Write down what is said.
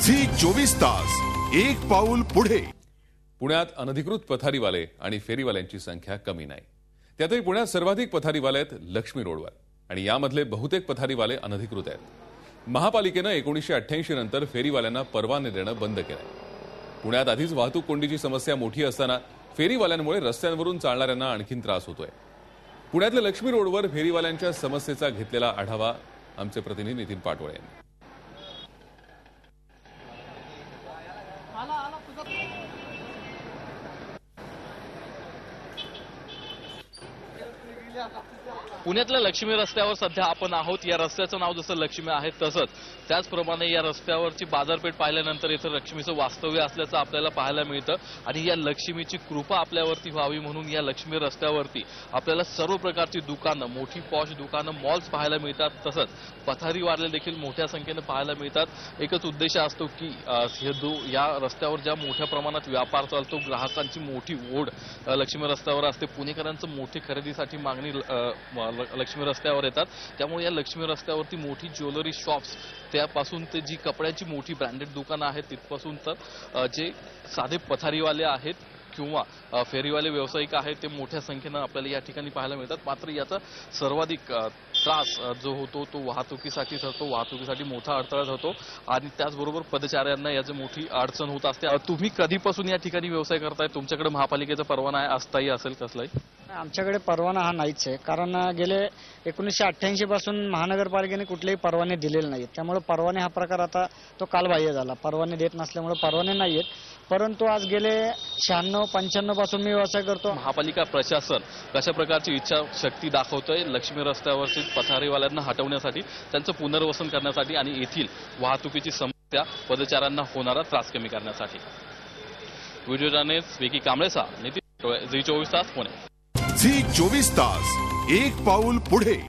Zee 24 तास एक पाऊल पुढे। पुण्यात अनधिकृत पथारीवाले आणि फेरीवाल्यांची संख्या कमी नाही। त्यातही पुण्यात सर्वाधिक पथारीवाले आहेत लक्ष्मी रोडवर आणि यामधले बहुतेक पथारीवाले अनधिकृत आहेत। महापालिकेनं 1988 नंतर फेरीवाल्यांना परवाने देणं बंद केलंय। पुण्यात आधीच वाहतूक कोंडीची समस्या मोठी असताना फेरीवाल्यांमुळे रस्त्यांवरून चालणाऱ्यांना आणखीन त्रास होतोय। पुण्यातल्या लक्ष्मी रोडवर फेरीवाल्यांच्या समस्येचा घेतलेला आढावा आमचे प्रतिनिधी नितीन पाटोळे यांनी। पुण्यातल्या लक्ष्मी रस्त्यावर सध्या आपण आहोत। या रस्त्याचं नाव जसं लक्ष्मी आहे तसंच त्याचप्रमाणे या रस्त्यावरची बाजारपेठ पाहिल्यानंतर इथं लक्ष्मीचं वास्तव्य असल्याचं आपल्याला पाहायला मिळतं आणि या लक्ष्मीची कृपा आपल्यावरती व्हावी म्हणून या लक्ष्मी रस्त्यावरती आपल्याला सर्व प्रकारची दुकानं, मोठी पॉश दुकानं, मॉल्स पाहायला मिळतात। तसंच पथारीवाले देखील मोठ्या संख्येने पाहायला मिळतात। एकच उद्देश असतो की या रस्त्यावर ज्या मोठ्या प्रमाणात व्यापार चालतो, ग्राहकांची मोठी ओढ लक्ष्मी रस्त्यावर असते। पुणेकरांचं मोठी खरेदीसाठी मागणी लक्ष्मी रस्त्यावर येतात। त्यामुळे या लक्ष्मी रस्त्यावरती मोठी ज्वेलरी शॉप्स त्यापासून ते जी कपड्याची मोठी ब्रँडेड दुकानं आहेत तिथपासून तर जे साधे पथारीवाले आहेत किंवा फेरीवाले व्यावसायिक आहेत ते मोठ्या संख्येनं आपल्याला या ठिकाणी पाहायला मिळतात। मात्र याचा सर्वाधिक त्रास जो होतो तो वाहतुकीसाठी ठरतो, वाहतुकीसाठी मोठा अडथळा ठरतो आणि त्याचबरोबर पदचाऱ्यांना याची मोठी अडचण होत असते। तुम्ही कधीपासून या ठिकाणी व्यवसाय करताय? तुमच्याकडे महापालिकेचा परवाना आहे, अस्थायी असेल कसलाही? आमच्याकडे परवाना हा नाहीच आहे, कारण गेले 1988 पासून महानगरपालिकेने कुठलेही परवाने दिलेले नाहीत। त्यामुळे परवाने हा प्रकार आता तो कालबाह्य झाला। परवाने देत नसल्यामुळे परवाने नाहीत। परंतु आज गेले 96-95 पासून मी व्यवसाय करतो। महापालिका प्रशासन कशा प्रकारची इच्छा शक्ती दाखवतोय लक्ष्मी रस्त्यावरची पथारीवाल्यांना हटवण्यासाठी, त्यांचं पुनर्वसन करण्यासाठी आणि येथील वाहतुकीची समस्या, पदचाऱ्यांना होणारा त्रास कमी करण्यासाठी। व्हिडिओ जर्नलिस्ट विकी कांबळेचा नितीन झी 24 तास पुणे। झी 24 तास एक पाऊल पुढे।